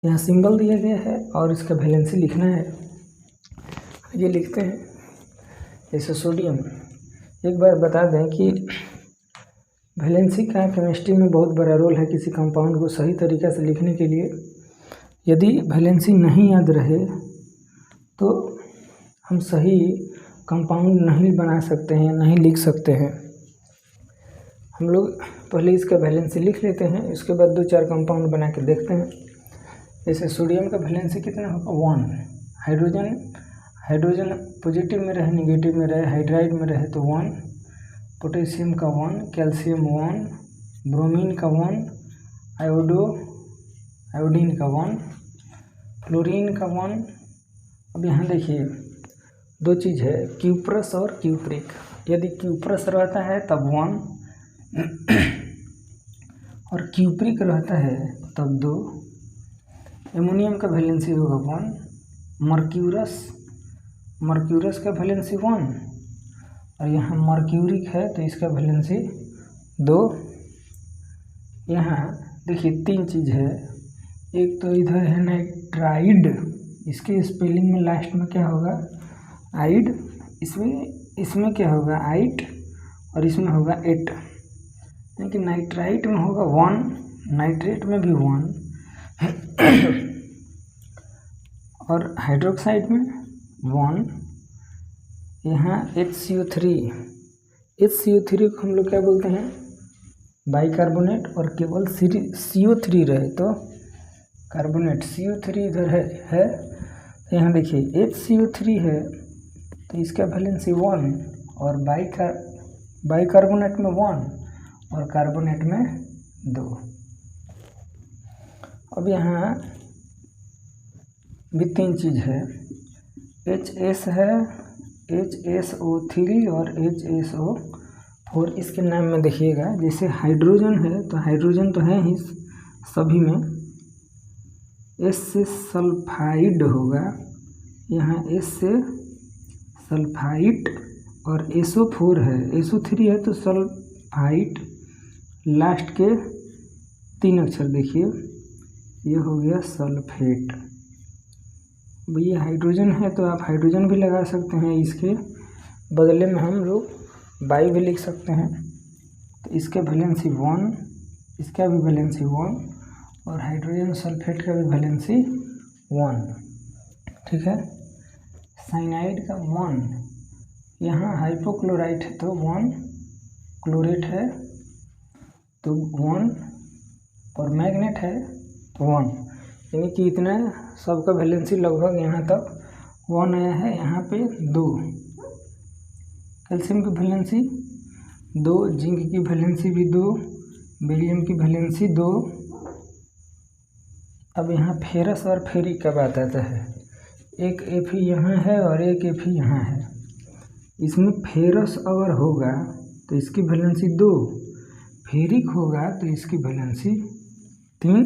यहाँ सिंबल दिया गया है और इसका वैलेंसी लिखना है। ये लिखते हैं जैसे सोडियम। एक बार बता दें कि वैलेंसी का केमिस्ट्री में बहुत बड़ा रोल है किसी कंपाउंड को सही तरीक़े से लिखने के लिए। यदि वैलेंसी नहीं याद रहे तो हम सही कंपाउंड नहीं बना सकते हैं, नहीं लिख सकते हैं। हम लोग पहले इसका वैलेंसी लिख लेते हैं, इसके बाद 2-4 कंपाउंड बना के देखते हैं। जैसे सोडियम का वैलेंसी कितना होगा 1। हाइड्रोजन पॉजिटिव में रहे, निगेटिव में रहे, हाइड्राइड में रहे तो 1। पोटेशियम का 1, कैल्शियम 1, ब्रोमीन का 1, आयोडीन का 1, फ्लोरीन का 1। अब यहाँ देखिए 2 चीज़ है, क्यूप्रस और क्यूप्रिक। यदि क्यूप्रस रहता है तब 1 और क्यूप्रिक रहता है तब 2। एमोनियम का वैलेंसी होगा 1। मर्क्यूरस का वैलेंसी 1 और यहाँ मर्क्यूरिक है तो इसका वैलेंसी 2। यहाँ देखिए 3 चीज़ है। एक तो इधर है नाइट्राइड, इसके स्पेलिंग में लास्ट में क्या होगा आइड, इसमें क्या होगा आइट और इसमें होगा एट। यानी कि नाइट्राइट में होगा 1, नाइट्रेट में भी 1 और हाइड्रोक्साइड में 1। यहाँ HCO3 को हम लोग क्या बोलते हैं बाइकार्बोनेट, और केवल CO3 रहे तो कार्बोनेट। CO3 इधर है यहाँ देखिए HCO3 है तो इसका वैलेंसी 1 और बाइकार्बोनेट में 1 और कार्बोनेट में 2। अब यहाँ भी 3 चीज़ है, HS है, HSO3 और HSO4। इसके नाम में देखिएगा जैसे हाइड्रोजन है तो हाइड्रोजन तो है ही सभी में, S से सल्फाइड होगा, यहाँ S से सल्फाइट, और SO4 है, SO3 है तो सल्फाइट। लास्ट के 3 अक्षर देखिए, ये हो गया सल्फेट। ये हाइड्रोजन है तो आप हाइड्रोजन भी लगा सकते हैं, इसके बदले में हम लोग बाई भी लिख सकते हैं। तो इसका वैलेंसी 1, इसका भी वैलेंसी 1 और हाइड्रोजन सल्फेट का भी वैलेंसी 1। ठीक है। साइनाइड का 1, यहाँ हाइपोक्लोराइट है तो 1, क्लोरेट है तो 1 और मैग्नेट है तो 1। यानी कि इतना सबका वैलेंसी लगभग यहाँ तक 1 आया है। यहाँ पे 2 कैल्शियम की वैलेंसी 2, जिंक की वैलेंसी भी 2, बेरियम की वैलेंसी 2। अब यहाँ फेरस और फेरिक का बात आता है। एक Fe यहाँ है और एक Fe यहाँ है। इसमें फेरस अगर होगा तो इसकी वैलेंसी 2, फेरिक होगा तो इसकी वैलेंसी 3।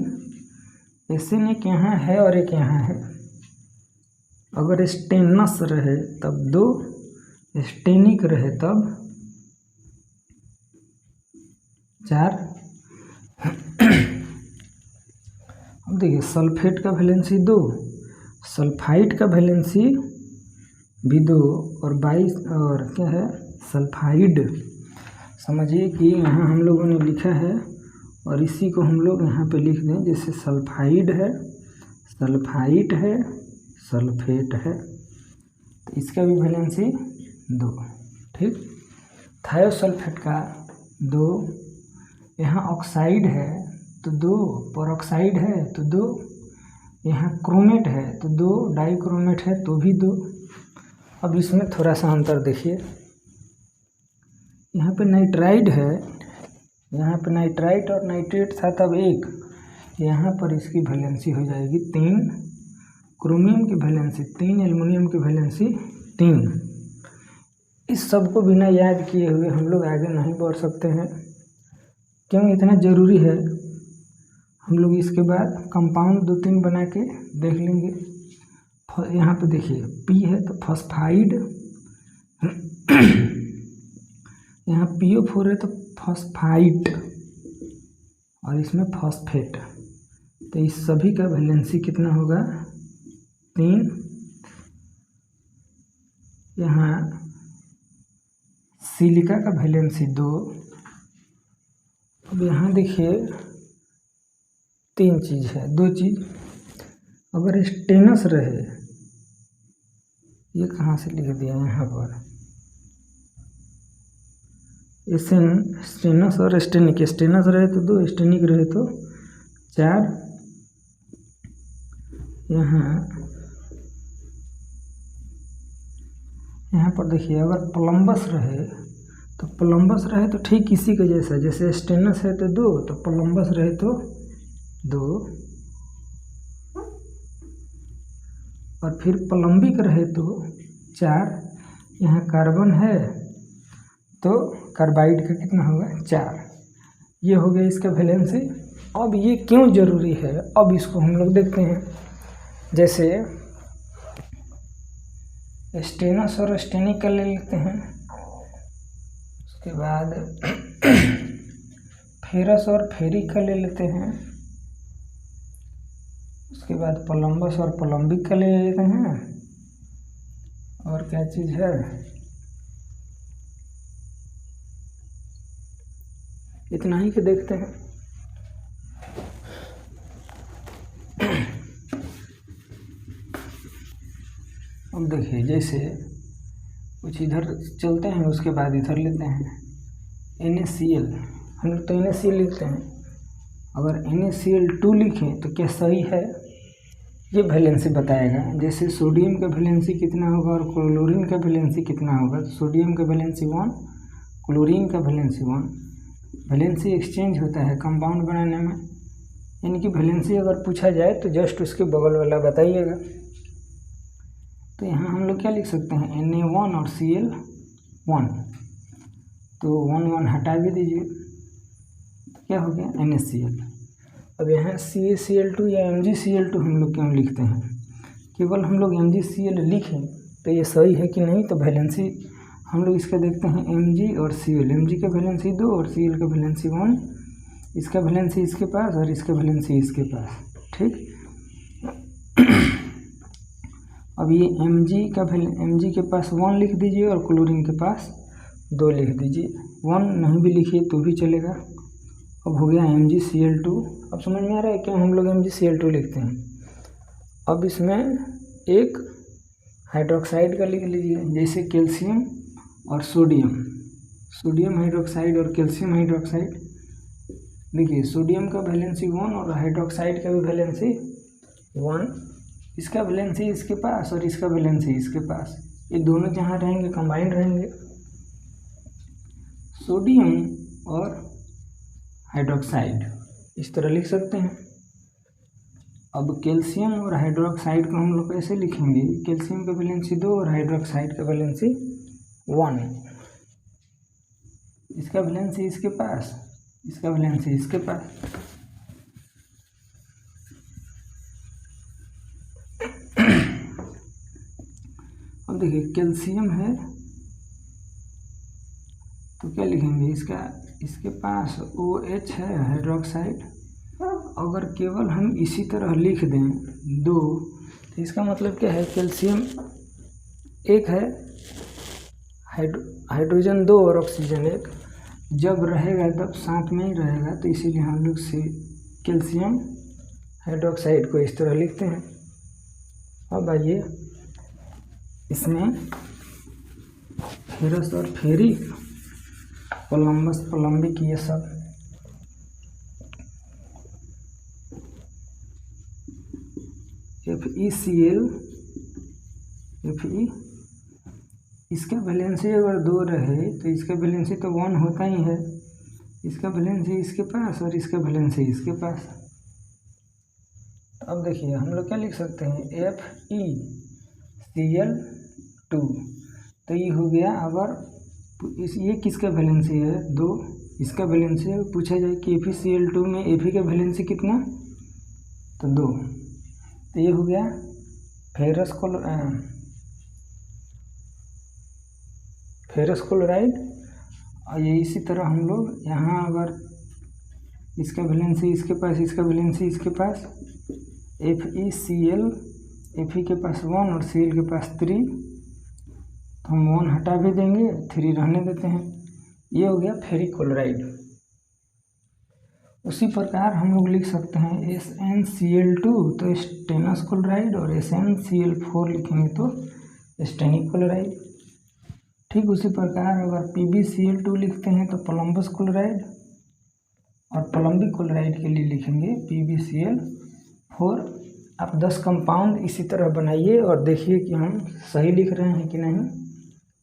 ऐसे एक यहाँ है और एक यहाँ है। अगर स्टेनस रहे तब 2, स्टेनिक रहे तब 4। अब देखिए सल्फेट का वैलेंसी 2, सल्फाइड का वैलेंसी भी 2 और 22 और क्या है सल्फाइड। समझिए कि यहाँ हम लोगों ने लिखा है और इसी को हम लोग यहाँ पे लिख दें, जैसे सल्फाइड है, सल्फाइट है, सल्फेट है, तो इसका भी वैलेंसी 2। ठीक। थायोसल्फेट का 2, यहाँ ऑक्साइड है तो 2, परऑक्साइड है तो 2, यहाँ क्रोमेट है तो 2, डाइक्रोमेट है तो भी 2। अब इसमें थोड़ा सा अंतर देखिए, यहाँ पे नाइट्राइड है, यहाँ पे नाइट्राइट और नाइट्रेट था तब 1, यहाँ पर इसकी वैलेंसी हो जाएगी 3, क्रोमियम की वैलेंसी 3, एल्युमिनियम की वैलेंसी 3। इस सब को बिना याद किए हुए हम लोग आगे नहीं बढ़ सकते हैं। क्यों इतना ज़रूरी है, हम लोग इसके बाद कंपाउंड 2-3 बना के देख लेंगे। यहाँ पे देखिए P है तो फॉस्फाइड, यहाँ PO4 है तो फॉस्फाइट और इसमें फॉस्फेट। तो इस सभी का वैलेंसी कितना होगा 3। यहाँ सिलिका का वैलेंसी 2। अब यहाँ देखिए 3 चीज़ है, 2 चीज़। अगर स्टेनस रहे, ये कहाँ से लिख दिया यहाँ पर, स्टेनस और स्टेनिक। स्टेनस रहे तो 2, स्टेनिक रहे तो 4। यहाँ पर देखिए अगर प्लम्बस रहे तो ठीक इसी के जैसा, जैसे स्टेनस है तो 2, तो प्लम्बस रहे तो 2, और फिर प्लम्बिक रहे तो 4। यहाँ कार्बन है तो कार्बाइड का कितना होगा 4। ये हो गया इसका वैलेंसी। अब ये क्यों ज़रूरी है, अब इसको हम लोग देखते हैं। जैसे स्टेनस और स्टेनिक का ले लेते हैं, उसके बाद फेरस और फेरिक का ले लेते हैं, उसके बाद प्लम्बस और प्लम्बिक का ले लेते हैं, और क्या चीज़ है, इतना ही के देखते हैं। अब देखिए जैसे कुछ इधर चलते हैं, उसके बाद इधर लेते हैं NaCl। हम लोग तो NaCl लिखते हैं, अगर NaCl2 लिखें तो क्या सही है, ये वैलेंसी बताएगा। जैसे सोडियम का वैलेंसी कितना होगा और क्लोरीन का वैलेंसी कितना होगा। तो सोडियम का वैलेंसी 1, क्लोरीन का वैलेंसी 1। वैलेंसी एक्सचेंज होता है कंपाउंड बनाने में, यानी कि वैलेंसी अगर पूछा जाए तो जस्ट उसके बगल वाला बताइएगा। तो यहाँ हम लोग क्या लिख सकते हैं, Na1 और Cl1, तो 1 1 हटा भी दीजिए, क्या हो गया NaCl। अब यहाँ CaCl2 या MgCl2 हम लोग क्यों लिखते हैं, केवल हम लोग MgCl लिखें तो ये सही है कि नहीं। तो वैलेंसी हम लोग इसका देखते हैं Mg और Cl। Mg का वैलेंसी 2 और Cl का वैलेंसी 1, इसका वैलेंसी इसके पास और इसका वैलेंसी इसके पास, ठीक। अब ये Mg के पास 1 लिख दीजिए और क्लोरीन के पास 2 लिख दीजिए। 1 नहीं भी लिखिए तो भी चलेगा। अब हो गया MgCl2। अब समझ में आ रहा है क्यों हम लोग MgCl2 लिखते हैं। अब इसमें एक हाइड्रोक्साइड का लिख लीजिए, जैसे कैल्शियम और सोडियम हाइड्रोक्साइड और कैल्शियम हाइड्रोक्साइड। देखिए सोडियम का वैलेंसी 1 और हाइड्रोक्साइड का भी वैलेंसी 1, इसका वैलेंसी इसके पास और इसका वैलेंसी इसके पास, ये दोनों जहाँ रहेंगे कंबाइंड रहेंगे। सोडियम और हाइड्रोक्साइड इस तरह लिख सकते हैं। अब कैल्शियम और हाइड्रोक्साइड को हम लोग कैसे लिखेंगे, कैल्शियम का वैलेंसी 2 और हाइड्रोक्साइड का वैलेंसी 1, इसका वैलेंसी इसके पास, इसका वैलेंसी इसके पास। अब देखिए कैल्शियम है तो क्या लिखेंगे, इसके पास OH है हाइड्रोक्साइड। अगर केवल हम इसी तरह लिख दें 2, तो इसका मतलब क्या है, कैल्शियम 1 है, हाइड्रोजन 2 और ऑक्सीजन 1, जब रहेगा तब साथ में ही रहेगा, तो इसीलिए हम लोग से कैल्शियम हाइड्रोक्साइड को इस तरह लिखते हैं। अब आइए इसमें फेरस और फेरिक, प्लम्बस प्लम्बिक, ये सब FeCl, Fe, इसका वैलेंसी अगर 2 रहे तो इसका वैलेंसी तो 1 होता ही है, इसका वैलेंसी इसके पास और इसका वैलेंसी इसके पास। अब देखिए हम लोग क्या लिख सकते हैं, FeCl2, तो ये हो गया। अगर ये किसका वैलेंसी है 2, इसका वैलेंसी है, पूछा जाए कि FeCl2 में Fe का वैलेंसी कितना, तो 2, तो ये हो गया फेरस क्लोराइड। और ये इसी तरह हम लोग यहाँ अगर इसका वैलेंसी इसके पास, इसका वैलेंसी इसके पास, FeCl, Fe के पास 1 और Cl के पास 3, तो हम 1 हटा भी देंगे, 3 रहने देते हैं। ये हो गया फेरिक क्लोराइड। उसी प्रकार हम लोग लिख सकते हैं SnCl2 तो स्टेनस क्लोराइड, और SnCl4 लिखेंगे तो स्टेनिक क्लोराइड। ठीक उसी प्रकार अगर PbCl2 लिखते हैं तो प्लम्बस क्लोराइड, और प्लम्बिक क्लोराइड के लिए लिखेंगे PbCl4। आप 10 कंपाउंड इसी तरह बनाइए और देखिए कि हम सही लिख रहे हैं कि नहीं।